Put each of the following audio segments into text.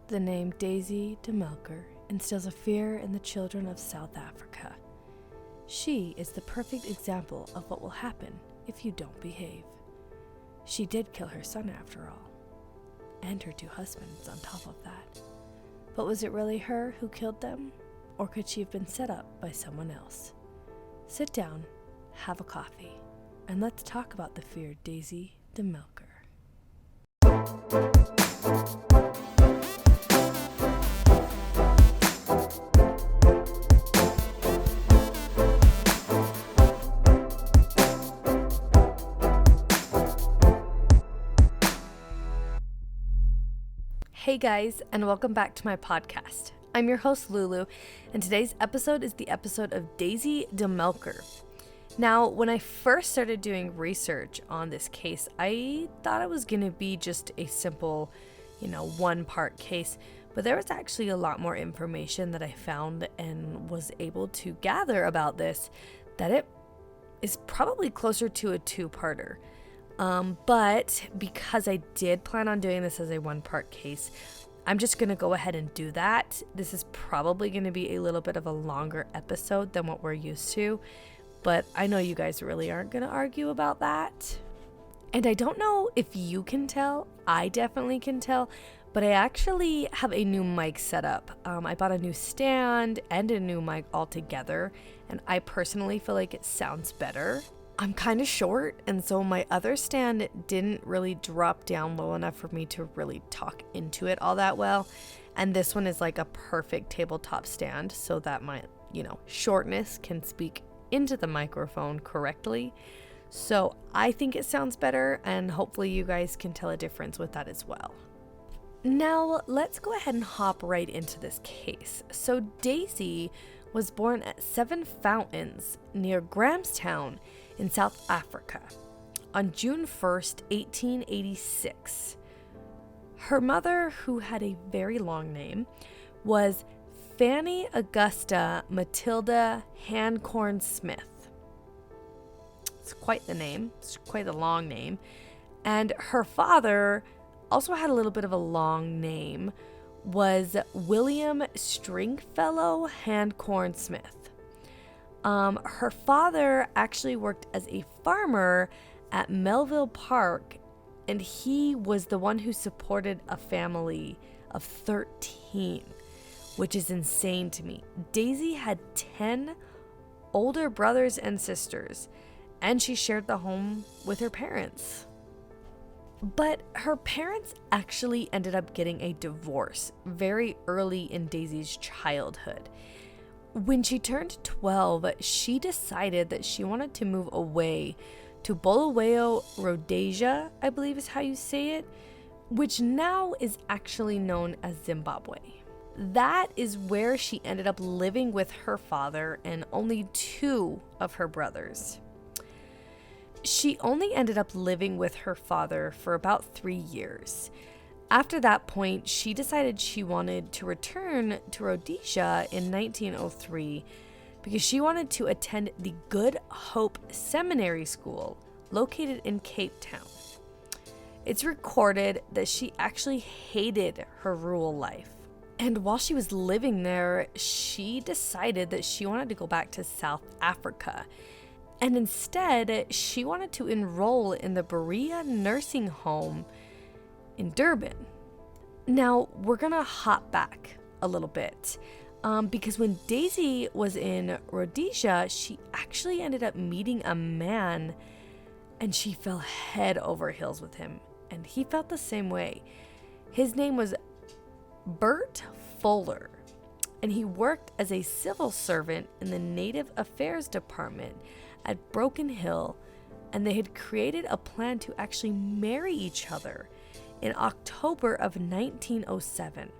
The name Daisy de Melker instills a fear in the children of South Africa. She is the perfect example of what will happen if you don't behave. She did kill her son after all, and her 2 husbands on top of that. But was it really her who killed them, or could she have been set up by someone else? Sit down, have a coffee, and let's talk about the feared Daisy de Melker. Hey guys, and welcome back to my podcast. I'm your host Lulu, and today's episode is the episode of Daisy de Melker. Now, when I first started doing research on this case, I thought it was going to be just a simple, one-part case, but there was actually a lot more information that I found and was able to gather about this, that it is probably closer to a 2-parter. But because I did plan on doing this as a 1-part case, I'm just going to go ahead and do that. This is probably going to be a little bit of a longer episode than what we're used to, but I know you guys really aren't going to argue about that. And I don't know if you can tell, I definitely can tell, but I actually have a new mic set up. I bought a new stand and a new mic altogether, and I personally feel like it sounds better. I'm kind of short, and so my other stand didn't really drop down low enough for me to really talk into it all that well. And this one is like a perfect tabletop stand so that my, shortness can speak into the microphone correctly. So I think it sounds better, and hopefully you guys can tell a difference with that as well. Now, let's go ahead and hop right into this case. So Daisy was born at 7 Fountains near Grahamstown in South Africa on June 1st, 1886. Her mother, who had a very long name, was Fanny Augusta Matilda Hancorn Smith. It's quite the name, it's quite a long name. And her father also had a little bit of a long name, was William Stringfellow Hancorn Smith. Her father actually worked as a farmer at Melville Park, and he was the one who supported a family of 13, which is insane to me. Daisy had 10 older brothers and sisters, and she shared the home with her parents. But her parents actually ended up getting a divorce very early in Daisy's childhood. When she turned 12, she decided that she wanted to move away to Bulawayo, Rhodesia, I believe is how you say it, which now is actually known as Zimbabwe. That is where she ended up living with her father and only 2 of her brothers. She only ended up living with her father for about 3 years. After that point, she decided she wanted to return to Rhodesia in 1903 because she wanted to attend the Good Hope Seminary School located in Cape Town. It's recorded that she actually hated her rural life. And while she was living there, she decided that she wanted to go back to South Africa. And instead, she wanted to enroll in the Berea Nursing Home in Durban. Now, we're gonna hop back a little bit because when Daisy was in Rhodesia, she actually ended up meeting a man, and she fell head over heels with him, and he felt the same way. His name was Bert Fuller, and he worked as a civil servant in the Native Affairs Department at Broken Hill, and they had created a plan to actually marry each other in October of 1907.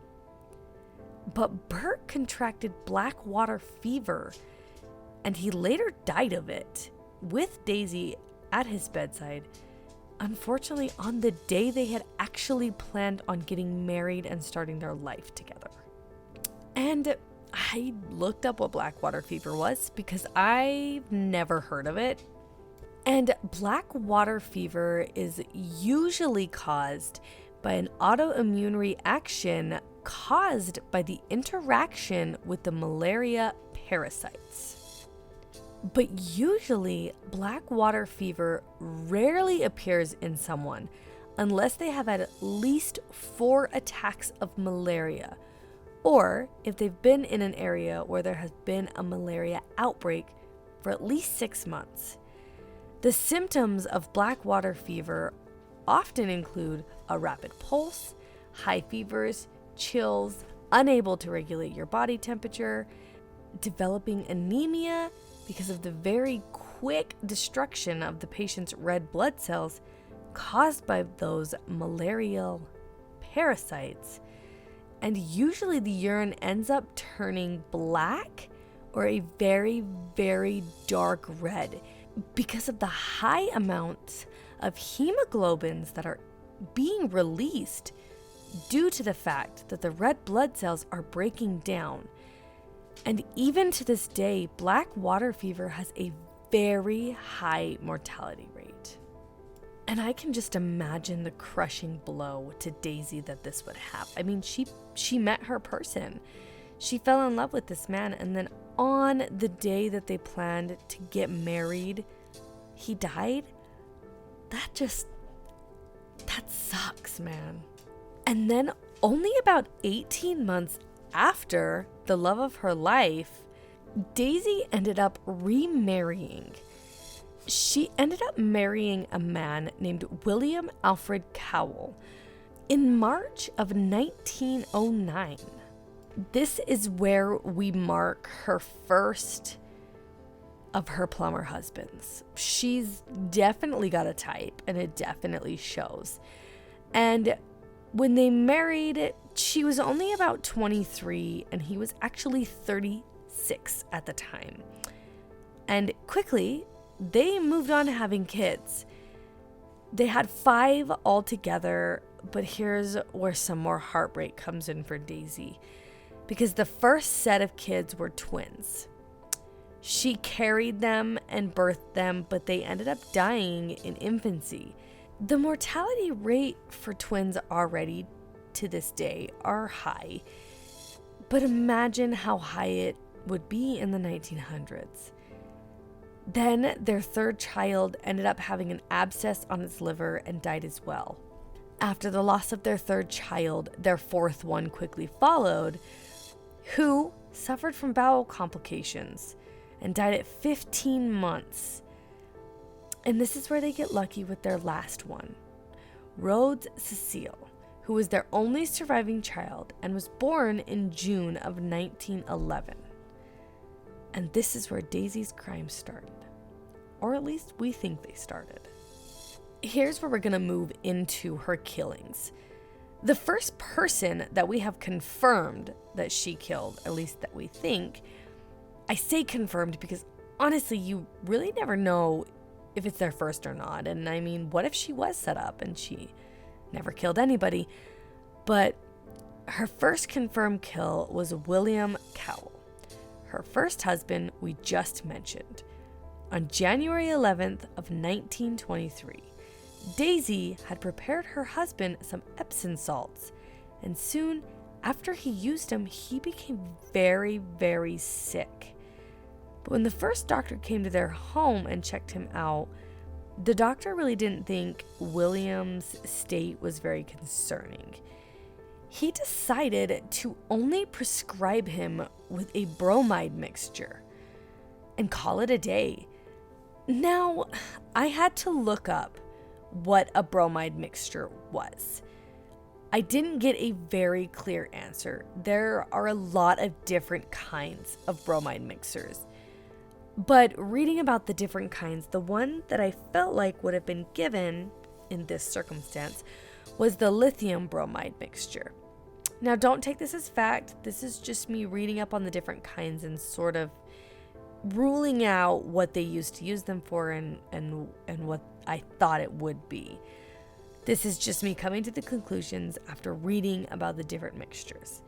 But Bert contracted black water fever, and he later died of it, with Daisy at his bedside, unfortunately on the day they had actually planned on getting married and starting their life together. And I looked up what black water fever was because I've never heard of it. And black water fever is usually caused by an autoimmune reaction caused by the interaction with the malaria parasites. But usually, black water fever rarely appears in someone unless they have had at least 4 attacks of malaria, or if they've been in an area where there has been a malaria outbreak for at least 6 months. The symptoms of black water fever often include a rapid pulse, high fevers, chills, unable to regulate your body temperature, developing anemia because of the very quick destruction of the patient's red blood cells caused by those malarial parasites. And usually the urine ends up turning black or a very, very dark red because of the high amounts of hemoglobins that are being released due to the fact that the red blood cells are breaking down. And even to this day, black water fever has a very high mortality rate. And I can just imagine the crushing blow to Daisy that this would have. I mean, she met her person. She fell in love with this man, and then on the day that they planned to get married, he died. That sucks, man. And then only about 18 months after the love of her life, Daisy ended up remarrying. She ended up marrying a man named William Alfred Cowell in March of 1909. This is where we mark her first of her plumber husbands. She's definitely got a type, and it definitely shows. And when they married, she was only about 23, and he was actually 36 at the time. And quickly, they moved on to having kids. They had 5 altogether, but here's where some more heartbreak comes in for Daisy, because the first set of kids were twins. She carried them and birthed them, but they ended up dying in infancy. The mortality rate for twins already to this day are high, but imagine how high it would be in the 1900s. Then their third child ended up having an abscess on its liver and died as well. After the loss of their third child, their fourth one quickly followed, who suffered from bowel complications and died at 15 months. And this is where they get lucky with their last one, Rhodes Cecile, who was their only surviving child and was born in June of 1911. And this is where Daisy's crimes started. Or at least we think they started. Here's where we're going to move into her killings. The first person that we have confirmed that she killed, at least that we think, I say confirmed because honestly, you really never know if it's their first or not. And I mean, what if she was set up and she never killed anybody? But her first confirmed kill was William Cowell, her first husband we just mentioned. On January 11th of 1923, Daisy had prepared her husband some Epsom salts, and soon after he used them, he became very, very sick. But when the first doctor came to their home and checked him out, the doctor really didn't think William's state was very concerning. He decided to only prescribe him with a bromide mixture and call it a day. Now, I had to look up what a bromide mixture was. I didn't get a very clear answer. There are a lot of different kinds of bromide mixers. But reading about the different kinds, the one that I felt like would have been given in this circumstance was the lithium bromide mixture. Now, don't take this as fact. This is just me reading up on the different kinds and sort of ruling out what they used to use them for and what I thought it would be. This is just me coming to the conclusions after reading about the different mixtures.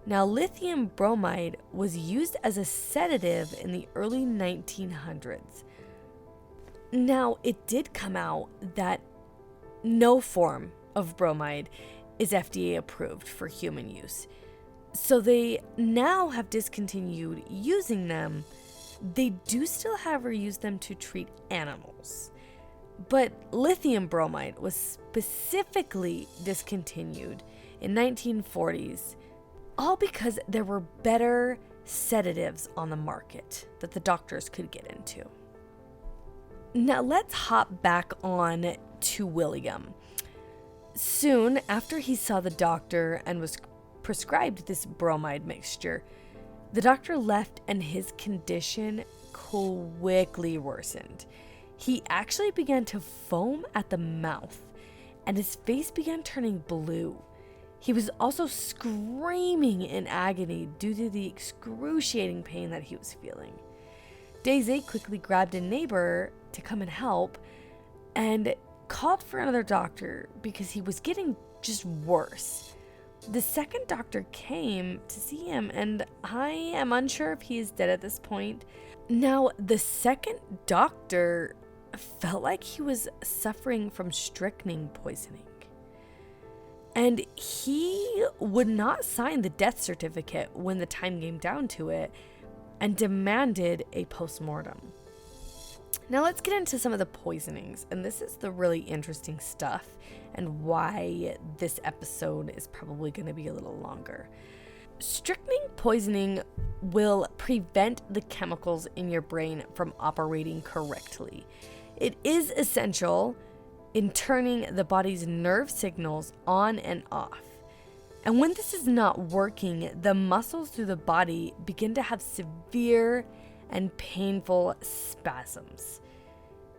Now, lithium bromide was used as a sedative in the early 1900s. Now, it did come out that no form of bromide is FDA approved for human use. So they now have discontinued using them. They do still, however, use them to treat animals. But lithium bromide was specifically discontinued in 1940s, all because there were better sedatives on the market that the doctors could get into. Now let's hop back on to William. Soon after he saw the doctor and was prescribed this bromide mixture, the doctor left and his condition quickly worsened. He actually began to foam at the mouth and his face began turning blue. He was also screaming in agony due to the excruciating pain that he was feeling. Daisy quickly grabbed a neighbor to come and help and called for another doctor because he was getting just worse. The second doctor came to see him, and I am unsure if he is dead at this point. Now, the second doctor felt like he was suffering from strychnine poisoning, and he would not sign the death certificate when the time came down to it and demanded a postmortem. Now let's get into some of the poisonings, and this is the really interesting stuff and why this episode is probably going to be a little longer. Strychnine poisoning will prevent the chemicals in your brain from operating correctly. It is essential in turning the body's nerve signals on and off. And when this is not working, the muscles through the body begin to have severe and painful spasms.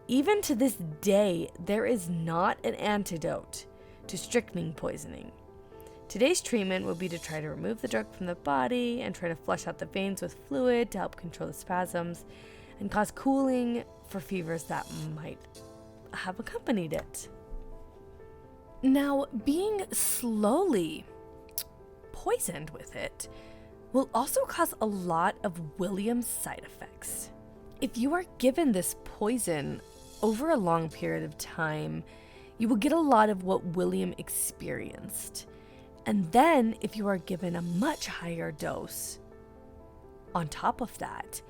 Even to this day, there is not an antidote to strychnine poisoning. Today's treatment would be to try to remove the drug from the body and try to flush out the veins with fluid to help control the spasms and cause cooling for fevers that might have accompanied it. Now, being slowly poisoned with it will also cause a lot of William's side effects. If you are given this poison over a long period of time, you will get a lot of what William experienced. And then if you are given a much higher dose on top of that,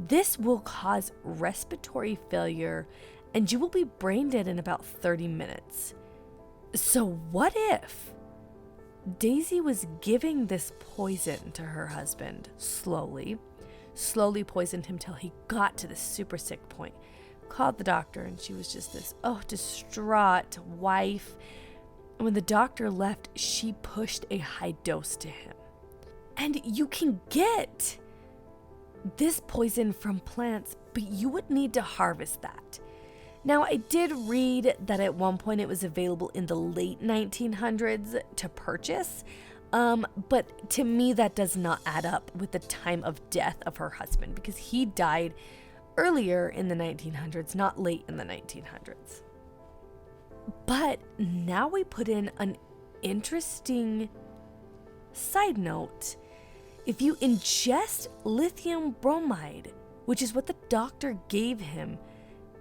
this will cause respiratory failure and you will be brain dead in about 30 minutes. So what if Daisy was giving this poison to her husband slowly poisoned him till he got to this super sick point, called the doctor, and she was just this, distraught wife. And when the doctor left, she pushed a high dose to him. And you can get this poison from plants, but you would need to harvest that. Now, I did read that at one point it was available in the late 1900s to purchase, but to me that does not add up with the time of death of her husband because he died earlier in the 1900s, not late in the 1900s. But now we put in an interesting side note. If you ingest lithium bromide, which is what the doctor gave him,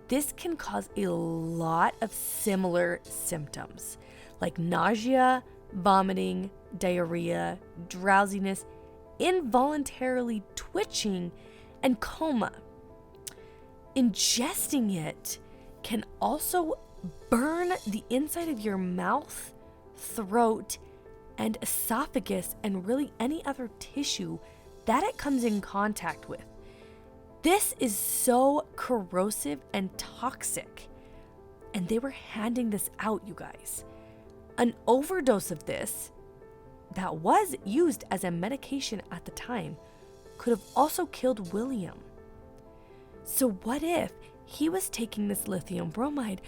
this can cause a lot of similar symptoms like nausea, vomiting, diarrhea, drowsiness, involuntarily twitching, and coma. Ingesting it can also burn the inside of your mouth, throat, and esophagus, and really any other tissue that it comes in contact with. This is so corrosive and toxic, and they were handing this out, you guys. An overdose of this that was used as a medication at the time could have also killed William. So what if he was taking this lithium bromide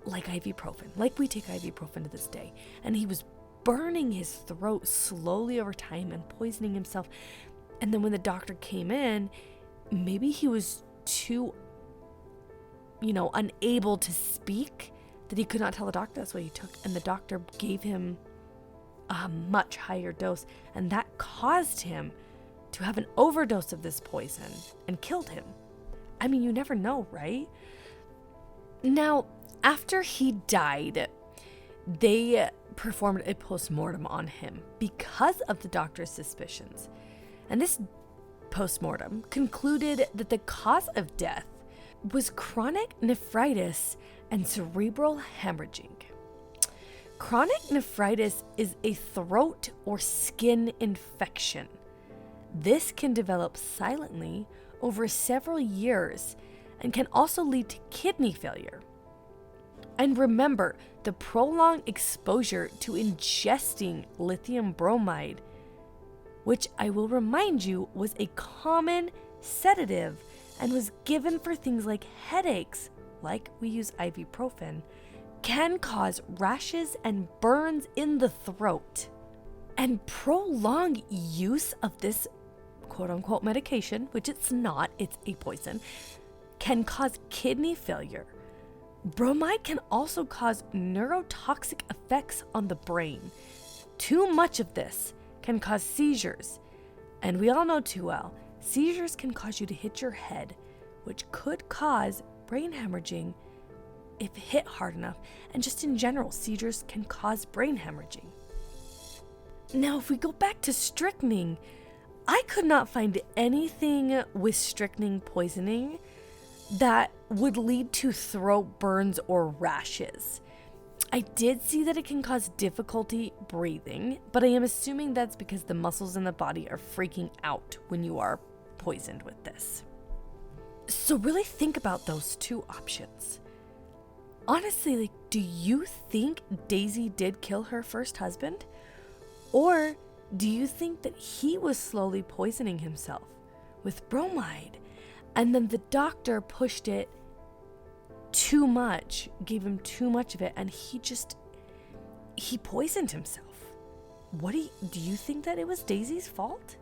like ibuprofen, like we take ibuprofen to this day, and he was burning his throat slowly over time and poisoning himself, and then when the doctor came in, maybe he was too, unable to speak that he could not tell the doctor that's what he took, and the doctor gave him a much higher dose, and that caused him to have an overdose of this poison and killed him. I mean, you never know, right? Now, after he died, they performed a postmortem on him because of the doctor's suspicions. And this postmortem concluded that the cause of death was chronic nephritis and cerebral hemorrhaging. Chronic nephritis is a throat or skin infection. This can develop silently over several years and can also lead to kidney failure. And remember, the prolonged exposure to ingesting lithium bromide, which I will remind you was a common sedative and was given for things like headaches, like we use ibuprofen, can cause rashes and burns in the throat. And prolonged use of this quote-unquote medication, which it's not, it's a poison, can cause kidney failure. Bromide can also cause neurotoxic effects on the brain. Too much of this can cause seizures. And we all know too well, seizures can cause you to hit your head, which could cause brain hemorrhaging if hit hard enough. And just in general, seizures can cause brain hemorrhaging. Now, if we go back to strychnine, I could not find anything with strychnine poisoning that would lead to throat burns or rashes. I did see that it can cause difficulty breathing, but I am assuming that's because the muscles in the body are freaking out when you are poisoned with this. So really think about those two options. Honestly, do you think Daisy did kill her first husband? Or do you think that he was slowly poisoning himself with bromide, and then the doctor pushed it too much, gave him too much of it, and he poisoned himself? Do you think that it was Daisy's fault?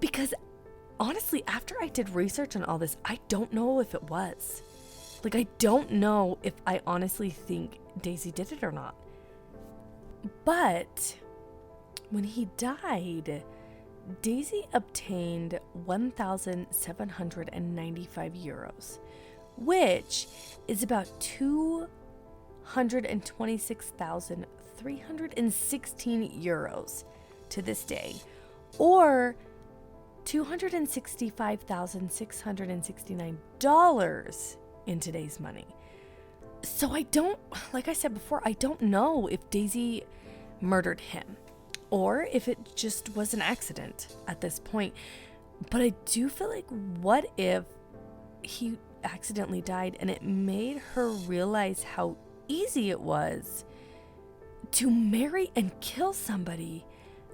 Because honestly, after I did research on all this, I don't know if it was. I don't know if I honestly think Daisy did it or not. But when he died, Daisy obtained 1,795 euros, which is about 226,316 euros to this day, or $265,669 in today's money. So like I said before, I don't know if Daisy murdered him or if it just was an accident at this point. But I do feel like, what if he accidentally died and it made her realize how easy it was to marry and kill somebody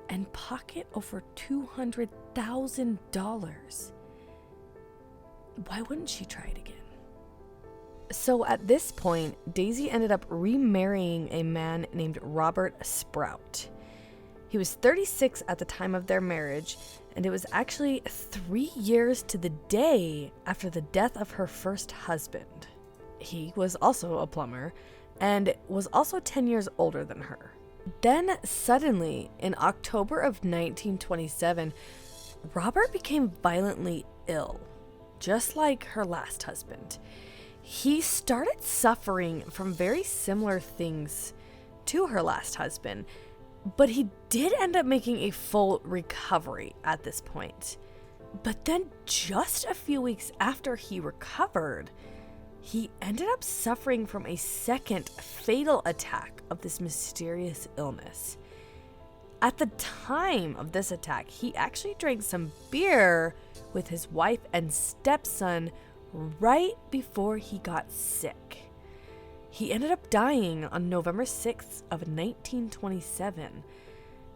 and pocket over $200,000? Why wouldn't she try it again? So at this point, Daisy ended up remarrying a man named Robert Sprout. He was 36 at the time of their marriage, and it was actually 3 years to the day after the death of her first husband. He was also a plumber and was also 10 years older than her. Then suddenly, in October of 1927, Robert became violently ill, just like her last husband. He started suffering from very similar things to her last husband, but he did end up making a full recovery at this point. But then just a few weeks after he recovered, he ended up suffering from a second fatal attack of this mysterious illness. At the time of this attack, he actually drank some beer with his wife and stepson right before he got sick. He ended up dying on November 6th of 1927,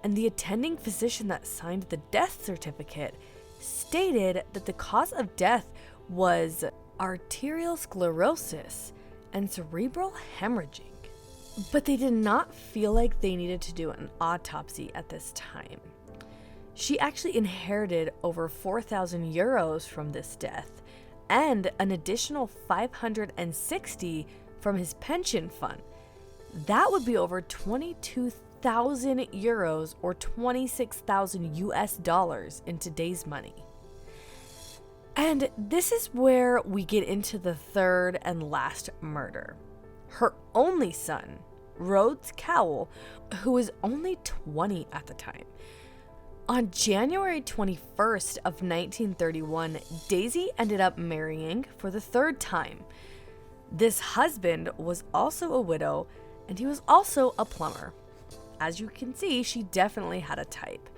and the attending physician that signed the death certificate stated that the cause of death was arterial sclerosis and cerebral hemorrhaging. But they did not feel like they needed to do an autopsy at this time. She actually inherited over 4,000 euros from this death, and an additional 560 from his pension fund. That would be over 22,000 euros or 26,000 US dollars in today's money. And this is where we get into the third and last murder. Her only son, Rhodes Cowell, who was only 20 at the time. On January 21st of 1931, Daisy ended up marrying for the third time. This husband was also a widow, and he was also a plumber. As you can see, she definitely had a type.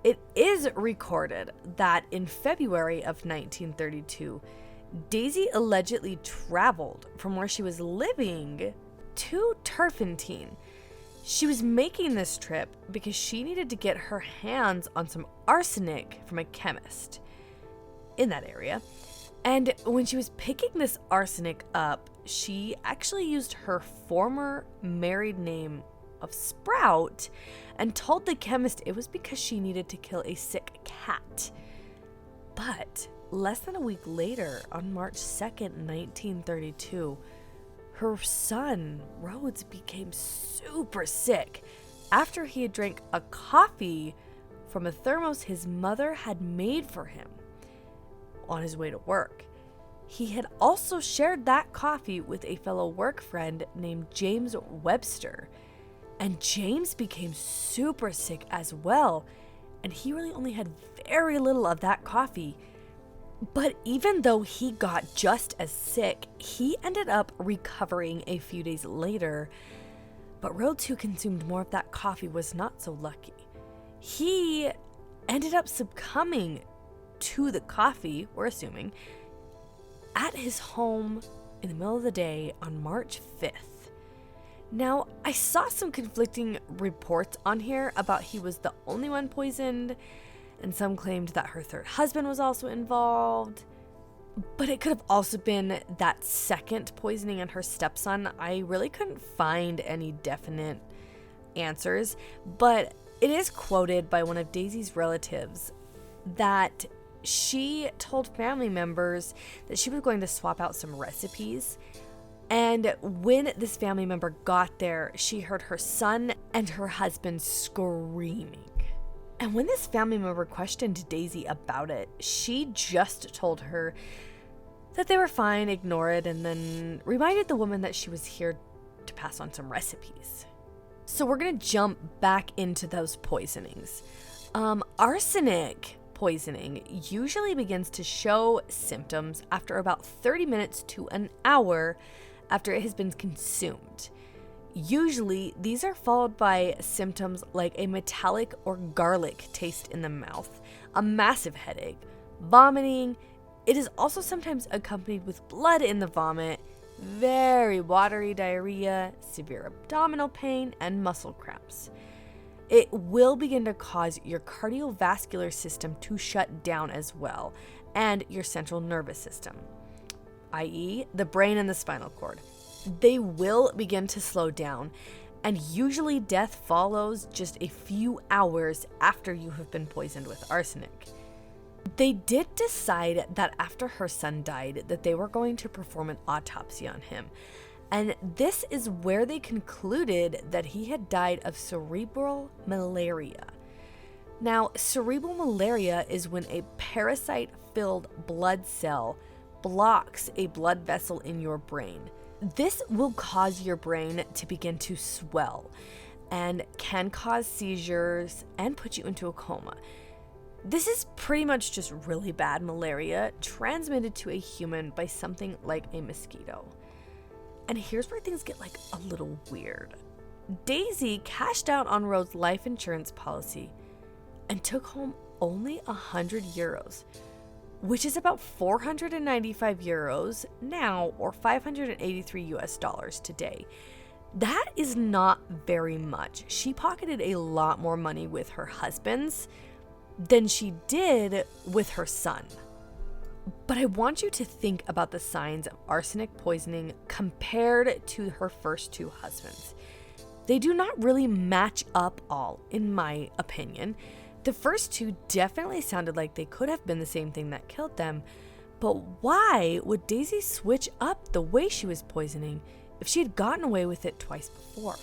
It is recorded that in February of 1932, Daisy allegedly traveled from where she was living to Turpentine. She was making this trip because she needed to get her hands on some arsenic from a chemist in that area. And when she was picking this arsenic up, she actually used her former married name of Sprout and told the chemist it was because she needed to kill a sick cat. But less than a week later, on March 2nd, 1932, her son, Rhodes, became super sick after he had drank a coffee from a thermos his mother had made for him on his way to work. He had also shared that coffee with a fellow work friend named James Webster, and James became super sick as well, and he really only had very little of that coffee. But even though he got just as sick, he ended up recovering a few days later. But Rhodes, who consumed more of that coffee, was not so lucky. He ended up succumbing to the coffee, we're assuming, at his home in the middle of the day on March 5th. Now, I saw some conflicting reports on here about he was the only one poisoned, and some claimed that her third husband was also involved. But it could have also been that second poisoning and her stepson. I really couldn't find any definite answers, but it is quoted by one of Daisy's relatives that she told family members that she was going to swap out some recipes. And when this family member got there, she heard her son and her husband screaming. And when this family member questioned Daisy about it, she just told her that they were fine, ignore it, and then reminded the woman that she was here to pass on some recipes. So we're going to jump back into those poisonings. Arsenic poisoning usually begins to show symptoms after about 30 minutes to an hour after it has been consumed. Usually, these are followed by symptoms like a metallic or garlic taste in the mouth, a massive headache, vomiting. It is also sometimes accompanied with blood in the vomit, very watery diarrhea, severe abdominal pain, and muscle cramps. It will begin to cause your cardiovascular system to shut down as well, and your central nervous system, i.e., the brain and the spinal cord. They will begin to slow down, and usually death follows just a few hours after you have been poisoned with arsenic. They did decide that after her son died that they were going to perform an autopsy on him, and this is where they concluded that he had died of cerebral malaria. Now, cerebral malaria is when a parasite-filled blood cell blocks a blood vessel in your brain. This will cause your brain to begin to swell and can cause seizures and put you into a coma. This is pretty much just really bad malaria transmitted to a human by something like a mosquito. And here's where things get like a little weird. Daisy cashed out on Rhodes' life insurance policy and took home only 100 euros, which is about 495 euros now, or $583 today. That is not very much. She pocketed a lot more money with her husband's than she did with her son. But I want you to think about the signs of arsenic poisoning compared to her first two husbands. They do not really match up all, in my opinion. The first two definitely sounded like they could have been the same thing that killed them, but why would Daisy switch up the way she was poisoning if she had gotten away with it twice before?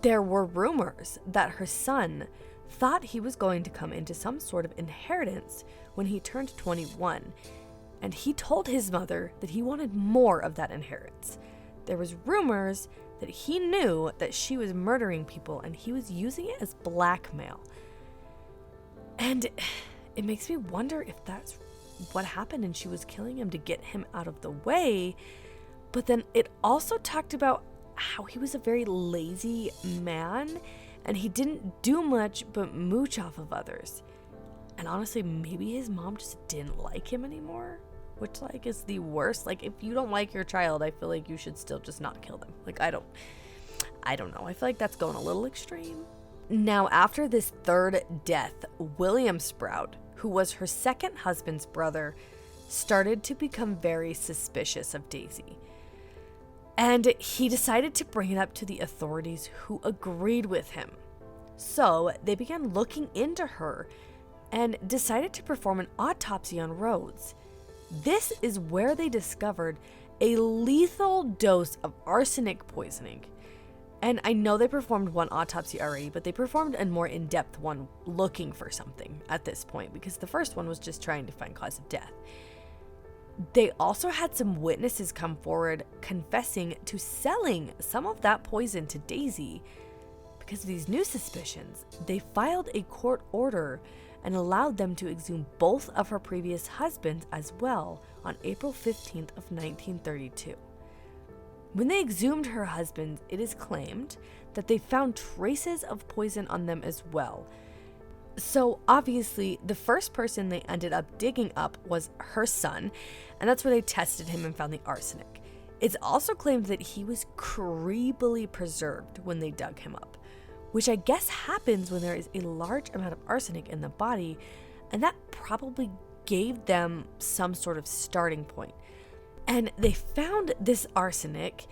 There were rumors that her son thought he was going to come into some sort of inheritance when he turned 21, and he told his mother that he wanted more of that inheritance. There was rumors that he knew that she was murdering people and he was using it as blackmail. And it makes me wonder if that's what happened and she was killing him to get him out of the way. But then it also talked about how he was a very lazy man and he didn't do much but mooch off of others. And honestly, maybe his mom just didn't like him anymore, which like is the worst. Like, if you don't like your child, I feel like you should still just not kill them. Like, I don't know. I feel like that's going a little extreme. Now, after this third death, William Sprout, who was her second husband's brother, started to become very suspicious of Daisy. And he decided to bring it up to the authorities, who agreed with him. So they began looking into her and decided to perform an autopsy on Rhodes. This is where they discovered a lethal dose of arsenic poisoning. And I know they performed one autopsy already, but they performed a more in-depth one looking for something at this point, because the first one was just trying to find cause of death. They also had some witnesses come forward confessing to selling some of that poison to Daisy. Because of these new suspicions, they filed a court order and allowed them to exhume both of her previous husbands as well on April 15th of 1932. When they exhumed her husbands, it is claimed that they found traces of poison on them as well. So obviously, the first person they ended up digging up was her son, and that's where they tested him and found the arsenic. It's also claimed that he was creepily preserved when they dug him up, which I guess happens when there is a large amount of arsenic in the body, and that probably gave them some sort of starting point. And they found this arsenic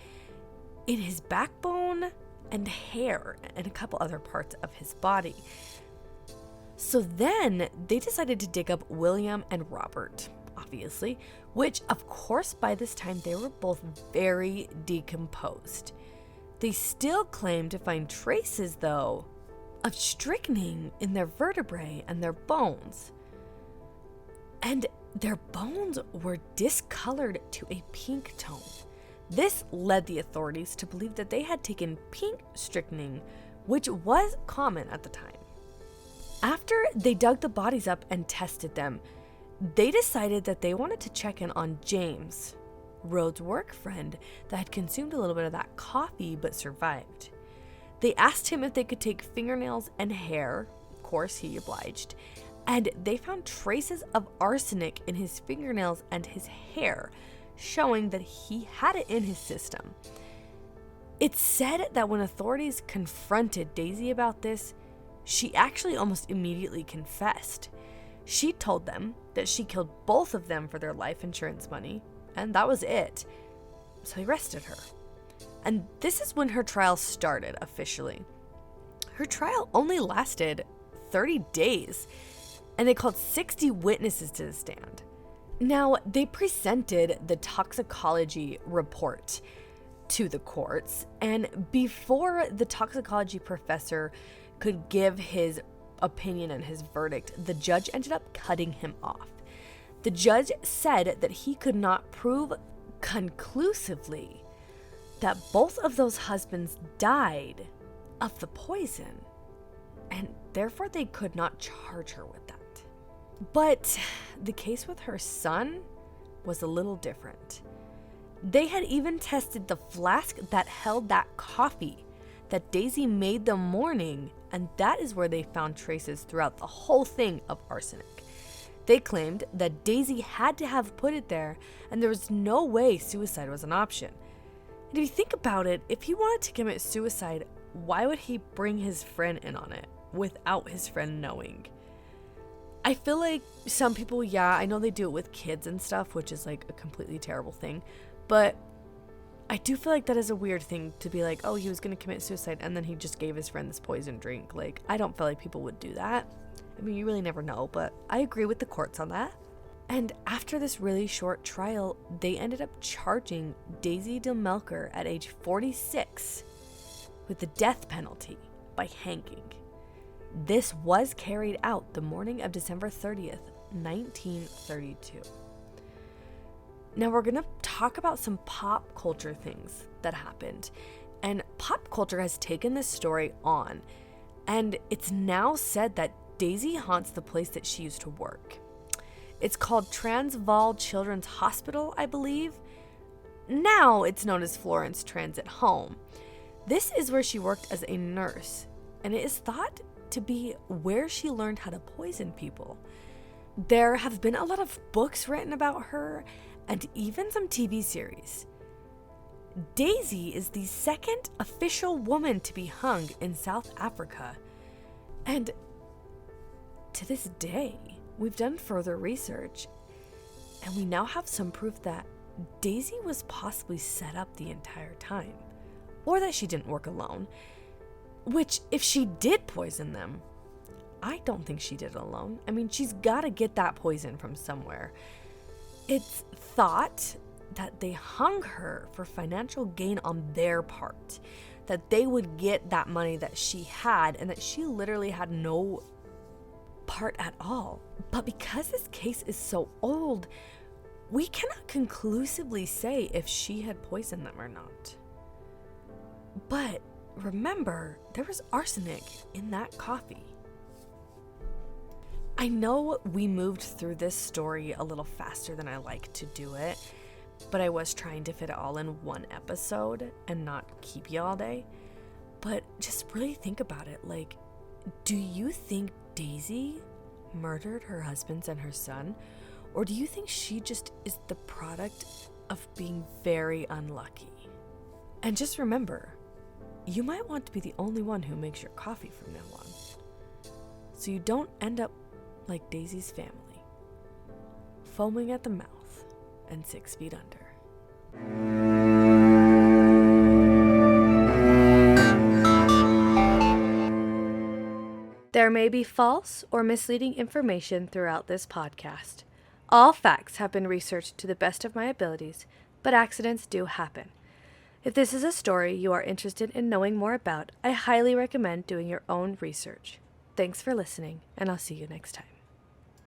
in his backbone and hair and a couple other parts of his body. So then they decided to dig up William and Robert, obviously, which of course by this time they were both very decomposed. They still claimed to find traces, though, of strychnine in their vertebrae and their bones. And their bones were discolored to a pink tone. This led the authorities to believe that they had taken pink strychnine, which was common at the time. After they dug the bodies up and tested them, they decided that they wanted to check in on James, Rhodes' work friend that had consumed a little bit of that coffee but survived. They asked him if they could take fingernails and hair. Of course, he obliged. And they found traces of arsenic in his fingernails and his hair, showing that he had it in his system. It's said that when authorities confronted Daisy about this, she actually almost immediately confessed. She told them that she killed both of them for their life insurance money, and that was it. So they arrested her. And this is when her trial started officially. Her trial only lasted 30 days, and they called 60 witnesses to the stand. Now, they presented the toxicology report to the courts, and before the toxicology professor could give his opinion and his verdict, the judge ended up cutting him off. The judge said that he could not prove conclusively that both of those husbands died of the poison, and therefore they could not charge her with that. But the case with her son was a little different. They had even tested the flask that held that coffee that Daisy made the morning, and that is where they found traces throughout the whole thing of arsenic. They claimed that Daisy had to have put it there, and there was no way suicide was an option. And if you think about it, if he wanted to commit suicide, why would he bring his friend in on it without his friend knowing? I feel like some people, yeah, I know they do it with kids and stuff, which is like a completely terrible thing, but I do feel like that is a weird thing to be like, oh, he was going to commit suicide and then he just gave his friend this poison drink. Like, I don't feel like people would do that. I mean, you really never know, but I agree with the courts on that. And after this really short trial, they ended up charging Daisy de Melker at age 46 with the death penalty by hanging. This was carried out the morning of December 30th, 1932. Now we're going to talk about some pop culture things that happened. And pop culture has taken this story on, and it's now said that Daisy haunts the place that she used to work. It's called Transvaal Children's Hospital, I believe. Now it's known as Florence Transit Home. This is where she worked as a nurse, and it is thought to be where she learned how to poison people. There have been a lot of books written about her, and even some TV series. Daisy is the second official woman to be hung in South Africa. And to this day, we've done further research, and we now have some proof that Daisy was possibly set up the entire time, or that she didn't work alone. Which, if she did poison them, I don't think she did it alone. I mean, she's got to get that poison from somewhere. It's thought that they hung her for financial gain on their part, that they would get that money that she had and that she literally had no part at all. But because this case is so old, we cannot conclusively say if she had poisoned them or not. But remember, there was arsenic in that coffee. I know we moved through this story a little faster than I like to do it, but I was trying to fit it all in one episode and not keep you all day. But just really think about it. Like, do you think Daisy murdered her husbands and her son? Or do you think she just is the product of being very unlucky? And just remember, you might want to be the only one who makes your coffee from now on, so you don't end up like Daisy's family, foaming at the mouth and 6 feet under. There may be false or misleading information throughout this podcast. All facts have been researched to the best of my abilities, but accidents do happen. If this is a story you are interested in knowing more about, I highly recommend doing your own research. Thanks for listening, and I'll see you next time.